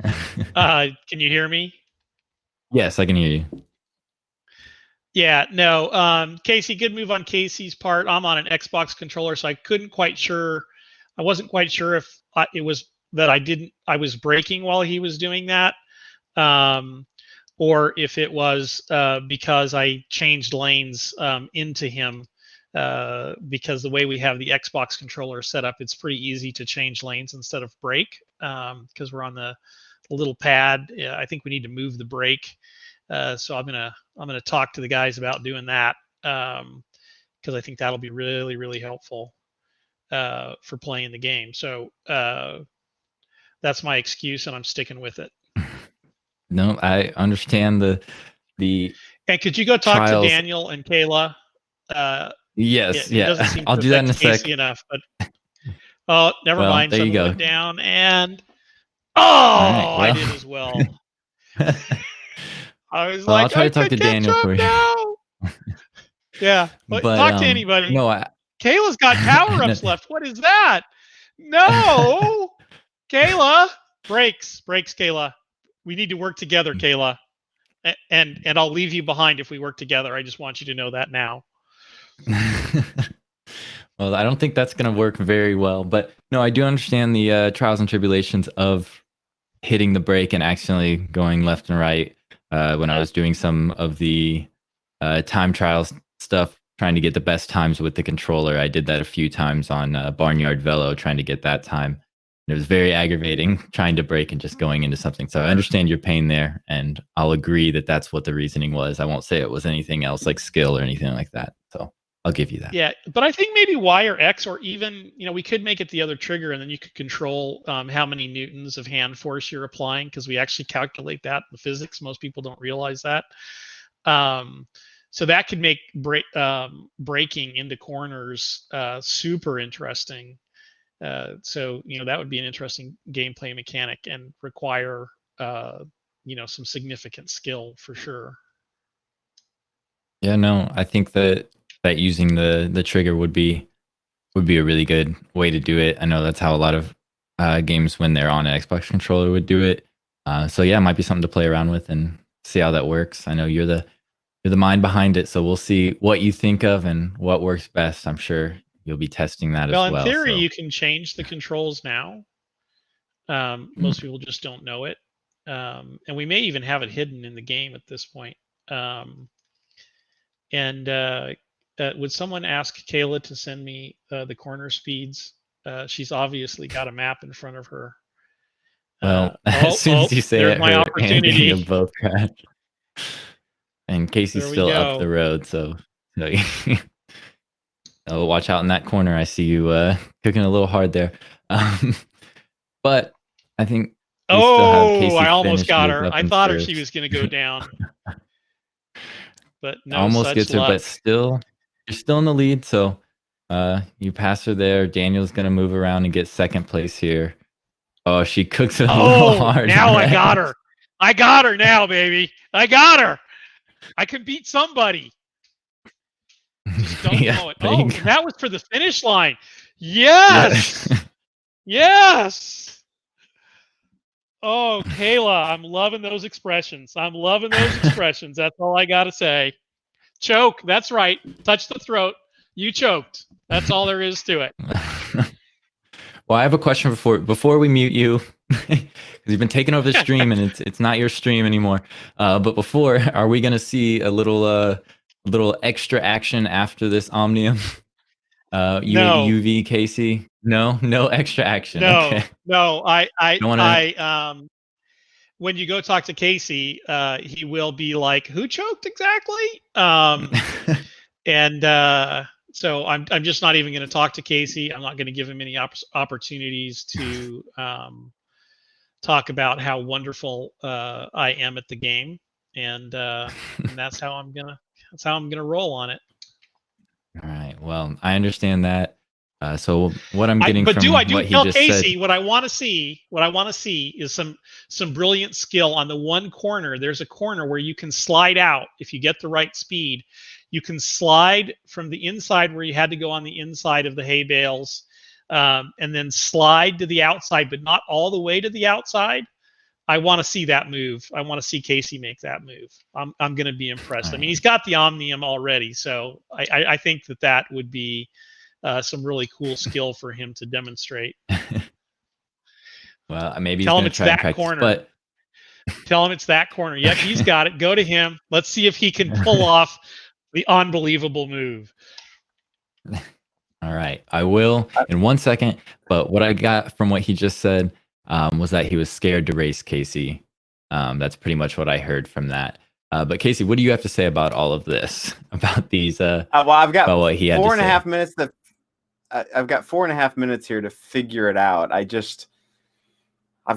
Can you hear me? Yes, I can hear you. Yeah, no. Casey, good move on Casey's part. I'm on an Xbox controller, so I wasn't quite sure if it was that I was braking while he was doing that, or if it was because I changed lanes into him. Because the way we have the Xbox controller set up, it's pretty easy to change lanes instead of brake, because we're on the little pad. I think we need to move the brake. So I'm gonna talk to the guys about doing that, because I think that'll be really, really helpful for playing the game. So that's my excuse, and I'm sticking with it. No, I understand the And could you go talk trials. to Daniel and Kayla? Yes, It doesn't seem I'll to do that in a affect sec. Casey enough, but oh, never Well, mind. there you Someone go. went down, and right, I did as well. I was Well, like, I'll try I to talk to could catch Daniel up for you. now. Yeah, but talk to anybody. No, Kayla's got power-ups left. What is that? No, Kayla. Brakes, Kayla. We need to work together, Kayla. And I'll leave you behind if we work together. I just want you to know that now. Well, I don't think that's going to work very well, but no, I do understand the trials and tribulations of hitting the brake and accidentally going left and right when I was doing some of the time trials stuff, trying to get the best times with the controller. I did that a few times on Barnyard Velo, trying to get that time. And it was very aggravating trying to brake and just going into something. So I understand your pain there, and I'll agree that that's what the reasoning was. I won't say it was anything else like skill or anything like that. So I'll give you that. Yeah, but I think maybe Y or X, or even, we could make it the other trigger, and then you could control how many newtons of hand force you're applying, because we actually calculate that in the physics. Most people don't realize that. So that could make braking into corners super interesting. So that would be an interesting gameplay mechanic and require some significant skill for sure. Yeah, no, I think that using the trigger would be a really good way to do it. I know that's how a lot of games when they're on an Xbox controller would do it. So yeah, it might be something to play around with and see how that works. I know you're the mind behind it, so we'll see what you think of and what works best. I'm sure you'll be testing that as well. Well, in theory, so. You can change the controls now. Most people just don't know it, and we may even have it hidden in the game at this point. Would someone ask Kayla to send me the corner speeds? She's obviously got a map in front of her. Well, as soon as you say it, my her opportunity. and both crash. And Casey's still up the road, so oh, watch out in that corner. I see you cooking a little hard there. But I think we still have Casey I almost got finished her. I thought she was going to go down. But no, almost such gets her, luck. but still, you're still in the lead. So you pass her there. Daniel's going to move around and get second place here. Oh, she cooks it a little hard. Now I got her. I got her now, baby. I got her. I can beat somebody. Just don't know it. Oh, that was for the finish line. Yes. Yes. Oh, Kayla, I'm loving those expressions. That's all I got to say. Choke. That's right. Touch the throat. You choked. That's all there is to it. Well, I have a question before we mute you, because you've been taking over the stream and it's not your stream anymore. But before, are we going to see a little extra action after this Omnium? No. UV, Casey? No extra action. No, okay. No. When you go talk to Casey, he will be like, "Who choked exactly?" And so I'm just not even going to talk to Casey. I'm not going to give him any opportunities to talk about how wonderful I am at the game, and that's how I'm gonna roll on it. All right. Well, I understand that. So what I'm getting from I do what he tell just Casey said. what I want to see. What I want to see is some brilliant skill on the one corner. There's a corner where you can slide out if you get the right speed. You can slide from the inside where you had to go on the inside of the hay bales, and then slide to the outside, but not all the way to the outside. I want to see that move. I want to see Casey make that move. I'm going to be impressed. I mean, he's got the Omnium already, so I think that would be some really cool skill for him to demonstrate. Well, maybe he's Tell him going to it's try and that practice, corner. but Tell him it's that corner. Yep, he's got it. Go to him. Let's see if he can pull off the unbelievable move. all right, I will in 1 second. But what I got from what he just said was that he was scared to race Casey. That's pretty much what I heard from that. But Casey, what do you have to say about all of this? About these? Well, I've got about what he had 4.5 minutes. I've got 4.5 minutes here to figure it out. I've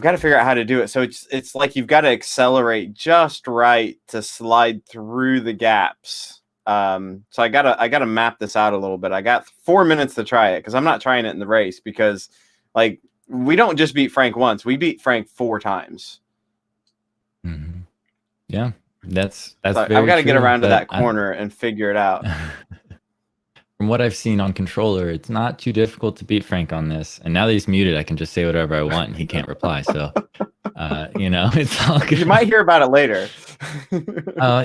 got to figure out how to do it. So it's like you've got to accelerate just right to slide through the gaps. So I gotta map this out a little bit. I got 4 minutes to try it because I'm not trying it in the race because like we don't just beat Frank once. We beat Frank 4 times. Mm-hmm. Yeah, that's So very I've got to get true, around to but that corner and figure it out. From what I've seen on controller, it's not too difficult to beat Frank on this. And now that he's muted, I can just say whatever I want and he can't reply. So, it's all good. You might hear about it later.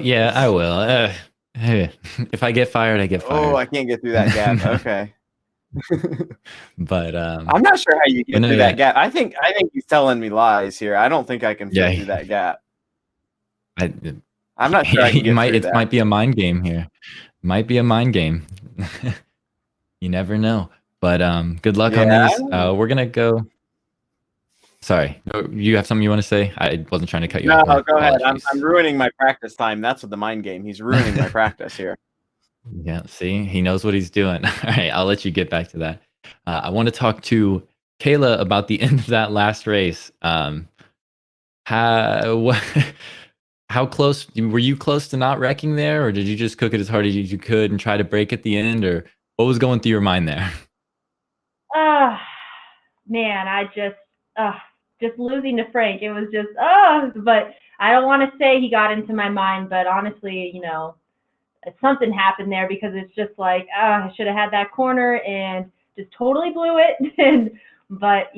Yeah, I will. If I get fired, I get fired. Oh, I can't get through that gap. Okay. But I'm not sure how you get through that gap. I think he's telling me lies here. I don't think I can fit through that gap. I'm not sure I can get through that. It might be a mind game here. Might be a mind game. You never know. But good luck on these. We're gonna go. Sorry, you have something you want to say? I wasn't trying to cut you off. No, go ahead. I'm ruining my practice time. That's what the mind game. He's ruining my practice here. Yeah, see, he knows what he's doing. All right, I'll let you get back to that. I want to talk to Kayla about the end of that last race. How close were you close to not wrecking there, or did you just cook it as hard as you could and try to break at the end, or what was going through your mind there? Man, I just losing to Frank. It was just but I don't want to say he got into my mind, but honestly, something happened there because it's just like I should have had that corner and just totally blew it. But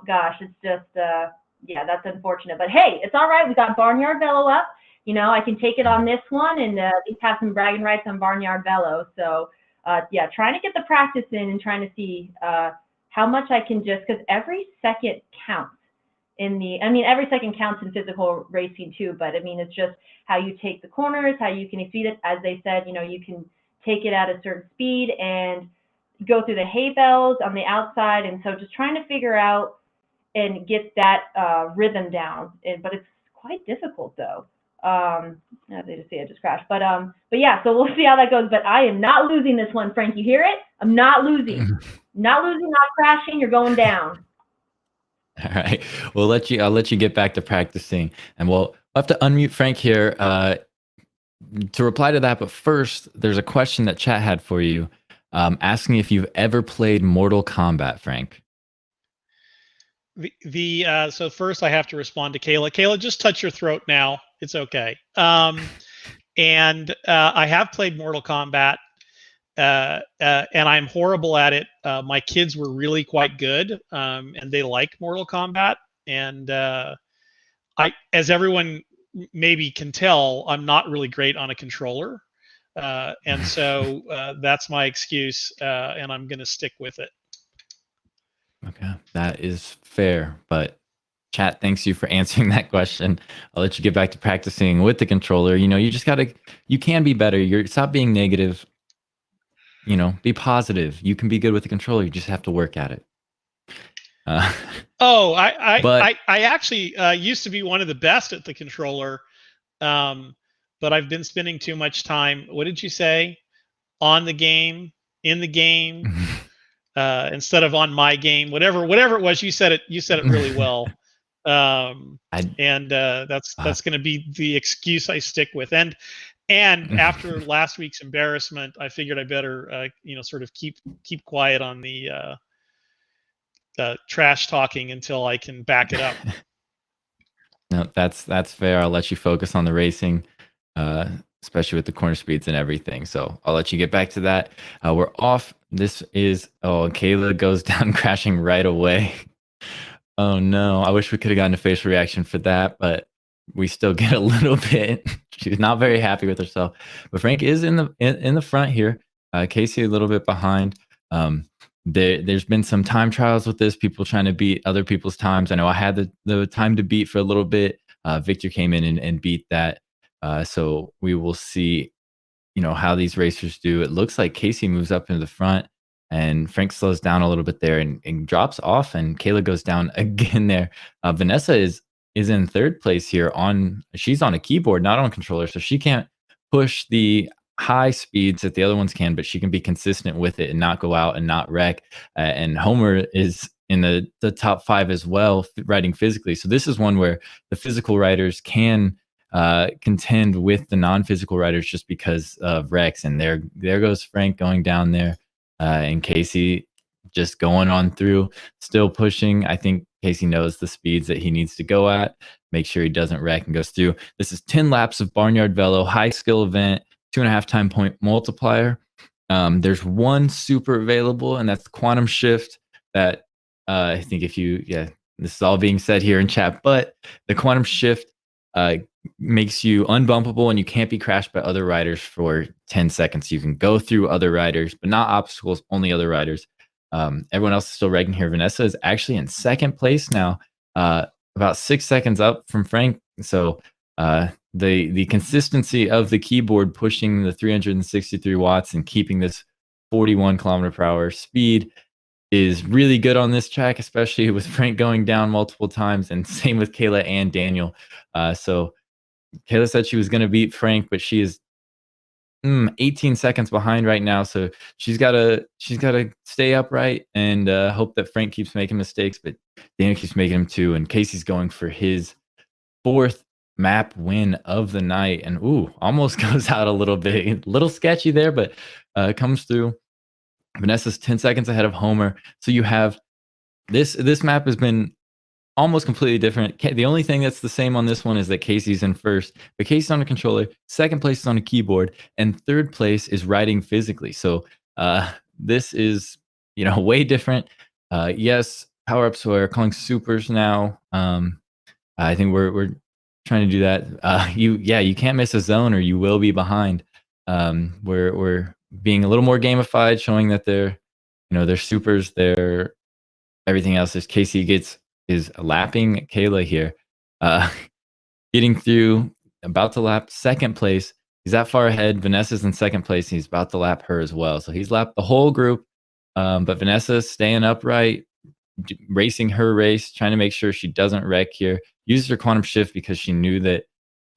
gosh, it's just that's unfortunate. But hey, it's all right. We got Barnyard Velo up. I can take it on this one and at least have some bragging rights on Barnyard Velo. So trying to get the practice in and trying to see how much I can because every second counts every second counts in physical racing too, but it's just how you take the corners, how you can feed it. As they said, you can take it at a certain speed and go through the hay bales on the outside. And so just trying to figure out and get that rhythm down. But it's quite difficult though. They just see I just crashed, but yeah, so we'll see how that goes. But I am not losing this one, Frank. You hear it? I'm not losing, not crashing. You're going down. All right, I'll let you get back to practicing, and we'll have to unmute Frank here to reply to that. But first, there's a question that chat had for you, asking if you've ever played Mortal Kombat, Frank. So first I have to respond to Kayla. Kayla, just touch your throat now. It's okay. And I have played Mortal Kombat, and I'm horrible at it. My kids were really quite good, and they like Mortal Kombat. And as everyone maybe can tell, I'm not really great on a controller. And so that's my excuse, and I'm going to stick with it. Okay, that is fair, but chat thanks you for answering that question. I'll let you get back to practicing with the controller. You just you can be better. Stop being negative. Be positive. You can be good with the controller. You just have to work at it. I actually used to be one of the best at the controller, but I've been spending too much time. What did you say? on the game, in the game, instead of on my game, whatever it was. You said it really well. That's going to be the excuse I stick with. And after last week's embarrassment, I figured I better, sort of keep quiet on the trash talking until I can back it up. No, that's fair. I'll let you focus on the racing, especially with the corner speeds and everything. So I'll let you get back to that. We're off. This is Kayla goes down crashing right away. Oh no! I wish we could have gotten a facial reaction for that, but we still get a little bit. She's not very happy with herself. But Frank is in the front here. Casey a little bit behind. There's been some time trials with this, people trying to beat other people's times. I know I had the time to beat for a little bit. Victor came in and beat that. So we will see, how these racers do. It looks like Casey moves up into the front and Frank slows down a little bit there and drops off, and Kayla goes down again there. Vanessa is in third place here she's on a keyboard, not on a controller. So she can't push the high speeds that the other ones can, but she can be consistent with it and not go out and not wreck. And Homer is in the top 5 as well, riding physically. So this is one where the physical riders can contend with the non-physical riders just because of wrecks. And there goes Frank going down there, and Casey just going on through, still pushing. I think Casey knows the speeds that he needs to go at, make sure he doesn't wreck, and goes through. This is 10 laps of Barnyard Velo, high skill event, 2.5 time point multiplier. There's one super available, and that's Quantum Shift. That I think this is all being said here in chat, but the Quantum Shift makes you unbumpable and you can't be crashed by other riders for 10 seconds. You can go through other riders, but not obstacles, only other riders. Everyone else is still wrecking here. Vanessa is actually in second place now, about 6 seconds up from Frank. So the consistency of the keyboard pushing the 363 watts and keeping this 41 kilometer per hour speed is really good on this track, especially with Frank going down multiple times, and same with Kayla and Daniel. So Kayla said she was going to beat Frank, but she is 18 seconds behind right now. So she's got to stay upright and hope that Frank keeps making mistakes, but Daniel keeps making them too. And Casey's going for his 4th map win of the night, and almost goes out a little bit, a little sketchy there, but comes through. Vanessa's 10 seconds ahead of Homer. So you have this map has been almost completely different. The only thing that's the same on this one is that Casey's in first, but Casey's on a controller, second place is on a keyboard, and third place is riding physically. So this is way different. Yes, power-ups are calling supers now. I think we're trying to do that. You can't miss a zone or you will be behind. We're being a little more gamified, showing that they're supers, they're everything else. Is Casey is lapping Kayla here, getting through, about to lap second place. He's that far ahead. Vanessa's in second place. He's about to lap her as well. So he's lapped the whole group, but Vanessa's staying upright, racing her race, trying to make sure she doesn't wreck here. Uses her Quantum Shift because she knew that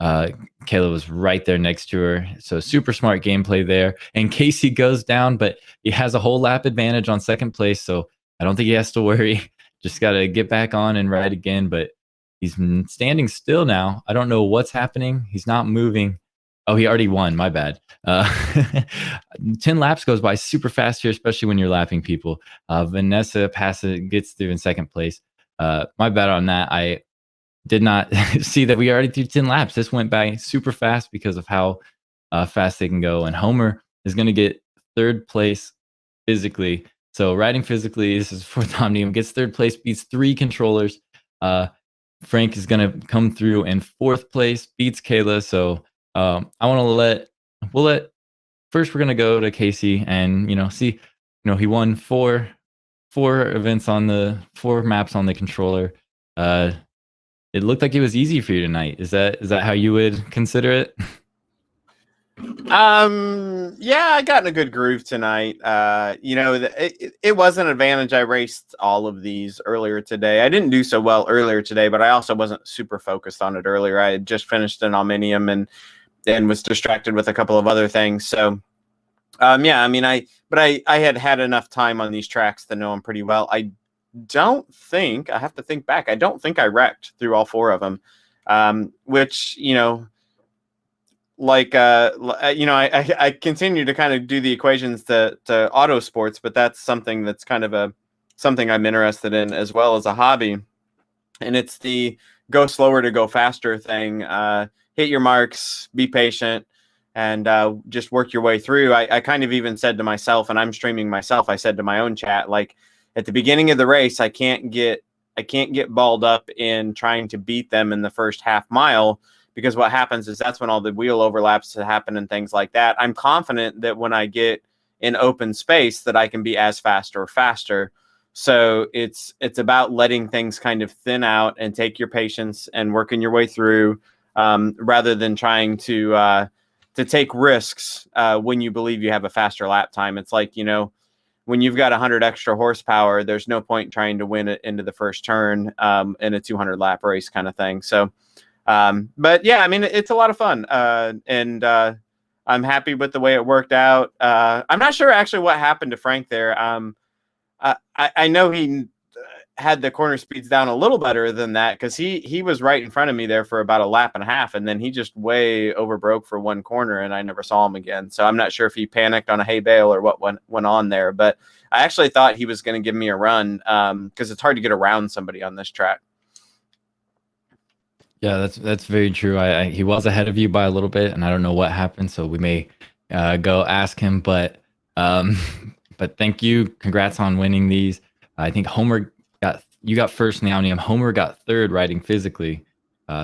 Kayla was right there next to her. So super smart gameplay there. And Casey goes down, but he has a whole lap advantage on second place. So I don't think he has to worry. Just got to get back on and ride again. But he's standing still now. I don't know what's happening. He's not moving. Oh, he already won. My bad. 10 laps goes by super fast here, especially when you're lapping people. Vanessa gets through in second place. My bad on that. I did not see that we already threw 10 laps. This went by super fast because of how fast they can go. And Homer is going to get third place physically. So riding physically, this is 4th Omnium, gets third place, beats 3 controllers. Frank is going to come through in 4th place, beats Kayla. So first we're going to go to Casey and, see, he won 4 events on the 4 maps on the controller. It looked like it was easy for you tonight. Is that how you would consider it? Yeah, I got in a good groove tonight. It was an advantage. I raced all of these earlier today. I didn't do so well earlier today, but I also wasn't super focused on it earlier. I had just finished an Omnium and was distracted with a couple of other things. So Yeah, I mean, I had had enough time on these tracks to know them pretty well. I don't think, I have to think back. I don't think I wrecked through all 4 of them, which, you know, like, I continue to kind of do the equations to auto sports, but that's something that's kind of something I'm interested in as well as a hobby. And it's the go slower to go faster thing. Hit your marks, be patient, and just work your way through. I kind of even said to myself, and I'm streaming myself, I said to my own chat, like, at the beginning of the race, I can't get balled up in trying to beat them in the first half mile, because what happens is that's when all the wheel overlaps happen and things like that. I'm confident that when I get in open space that I can be as fast or faster. So it's about letting things kind of thin out and take your patience and working your way through, rather than trying to take risks when you believe you have a faster lap time. It's like, you know, when you've got 100 extra horsepower, there's no point trying to win it into the first turn in a 200 lap race kind of thing. So, but yeah, I mean, it's a lot of fun, and I'm happy with the way it worked out. I'm not sure actually what happened to Frank there. I know he had the corner speeds down a little better than that, because he was right in front of me there for about a lap and a half, and then he just way overbroke for one corner, and I never saw him again. So I'm not sure if he panicked on a hay bale or what went on there, but I actually thought he was going to give me a run, because it's hard to get around somebody on this track. Yeah, that's very true. He was ahead of you by a little bit, and I don't know what happened, so we may go ask him. But but thank you, congrats on winning these. I think Homer got first in the Omnium. Homer got third riding physically,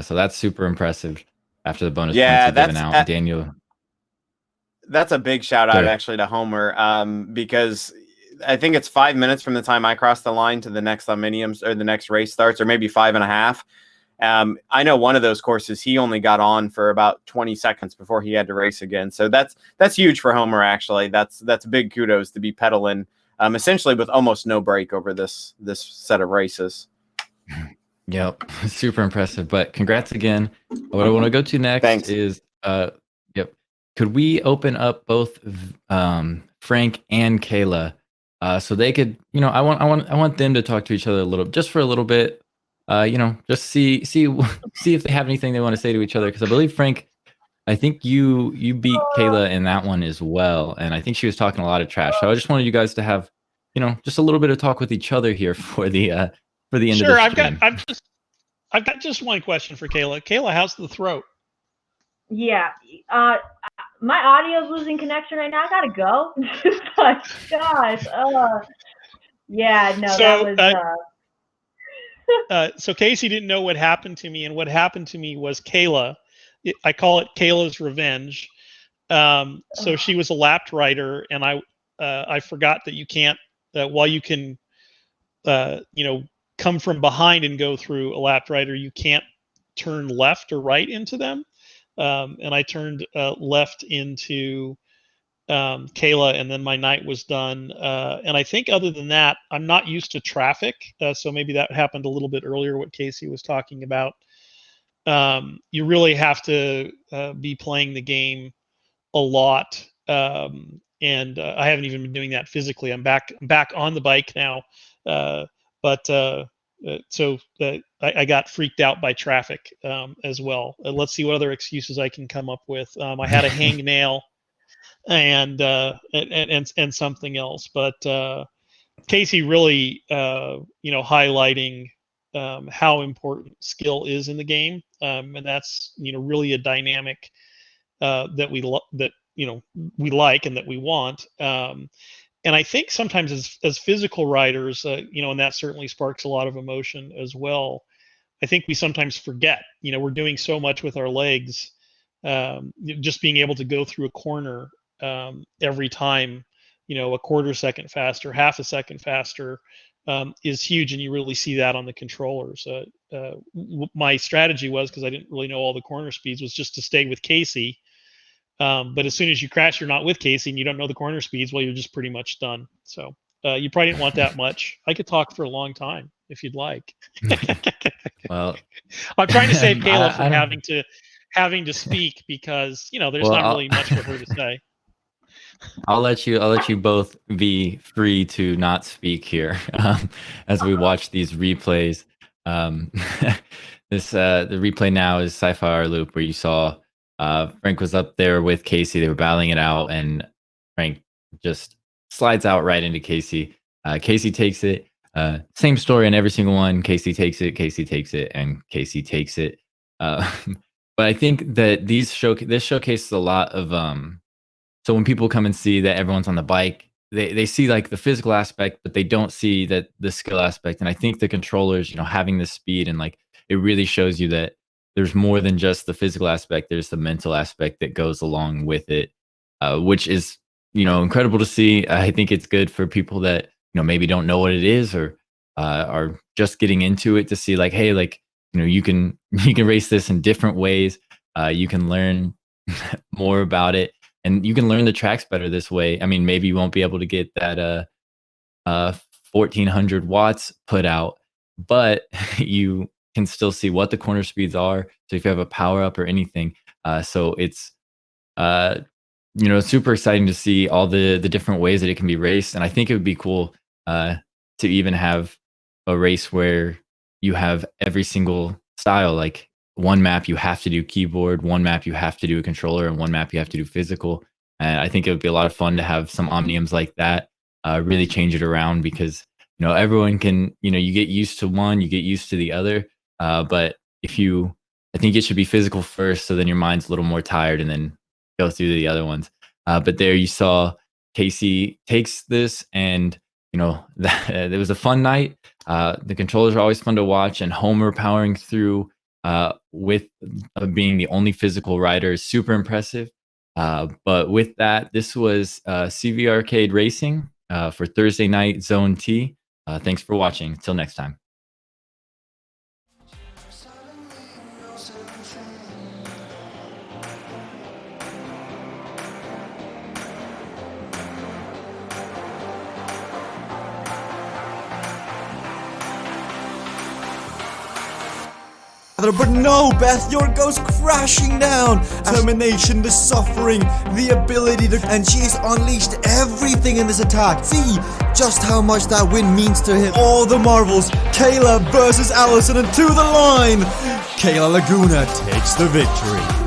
so that's super impressive. After the bonus points are given out, Daniel. That's a big shout out actually to Homer, because I think it's 5 minutes from the time I cross the line to the next Omniums or the next race starts, or maybe 5.5. I know one of those courses he only got on for about 20 seconds before he had to race again. So that's huge for Homer. Actually, that's big kudos to be pedaling essentially with almost no break over this set of races. Yep, super impressive. But congrats again. What I want to go to next is could we open up both Frank and Kayla, so they could, you know, I want them to talk to each other just for a little bit. You know, just see if they have anything they want to say to each other, because I believe Frank, I think you beat Kayla in that one as well, and I think she was talking a lot of trash. So I just wanted you guys to have, you know, just a little bit of talk with each other here for the end of the stream. I've got just one question for Kayla. Kayla, how's the throat? Yeah, my audio is losing connection right now. I gotta go. But gosh, yeah, no, So, that was. So Casey didn't know what happened to me, and what happened to me was Kayla. I call it Kayla's revenge. So she was a lapped rider, and I forgot that you can't, while you can, you know, come from behind and go through a lapped rider, you can't turn left or right into them. And I turned left into Kayla, and then my night was done. And I think other than that, I'm not used to traffic, so maybe that happened a little bit earlier, what Casey was talking about. You really have to be playing the game a lot, and I haven't even been doing that physically. I'm back on the bike now, but so I got freaked out by traffic as well. Let's see what other excuses I can come up with. I had a hang nail and something else, but Casey really, you know, highlighting how important skill is in the game, and that's, you know, really a dynamic that we like and that we want. And I think sometimes as physical riders, you know, and that certainly sparks a lot of emotion as well. I think we sometimes forget, you know, we're doing so much with our legs. Just being able to go through a corner every time, you know, a quarter second faster, half a second faster, is huge, and you really see that on the controllers. My strategy was, because I didn't really know all the corner speeds, was just to stay with Casey. But as soon as you crash, you're not with Casey and you don't know the corner speeds, well, you're just pretty much done. So you probably didn't want that much. I could talk for a long time if you'd like. Well, I'm trying to save Kayla from having to speak, because, you know, there's not really much for her to say. I'll let you both be free to not speak here as we watch these replays. Um, the replay now is Sci-Fi Loop, where you saw Frank was up there with Casey. They were battling it out, and Frank just slides out right into Casey. Casey takes it. Same story in every single one. Casey takes it, and Casey takes it. But I think that this showcases a lot of so when people come and see that everyone's on the bike, they see like the physical aspect, but they don't see that the skill aspect. And I think the controllers, having the speed and like it really shows you that there's more than just the physical aspect. There's the mental aspect that goes along with it, which is incredible to see. I think it's good for people that maybe don't know what it is or are just getting into it to see like, hey, like you can race this in different ways. You can learn more about it. And you can learn the tracks better this way. I mean, maybe you won't be able to get that 1400 watts put out, but you can still see what the corner speeds are. So if you have a power up or anything, so it's super exciting to see all the different ways that it can be raced. And I think it would be cool to even have a race where you have every single style, like one map you have to do keyboard, one map you have to do a controller, and one map you have to do physical. And I think it would be a lot of fun to have some omniums like that, really change it around because everyone can, you get used to one, you get used to the other. But I think it should be physical first, so then your mind's a little more tired, and then go through the other ones. But there you saw Casey takes this, and it was a fun night. The controllers are always fun to watch, and Homer powering through with being the only physical rider is super impressive. But with that, this was CVRcade Racing for Thursday night Zone T. Thanks for watching. Until next time. But no, Beth, yours goes crashing down. Determination, the suffering, the ability to... And she's unleashed everything in this attack. See just how much that win means to him. All the marbles. Kayla versus Allison, and to the line. Kayla Laguna takes the victory.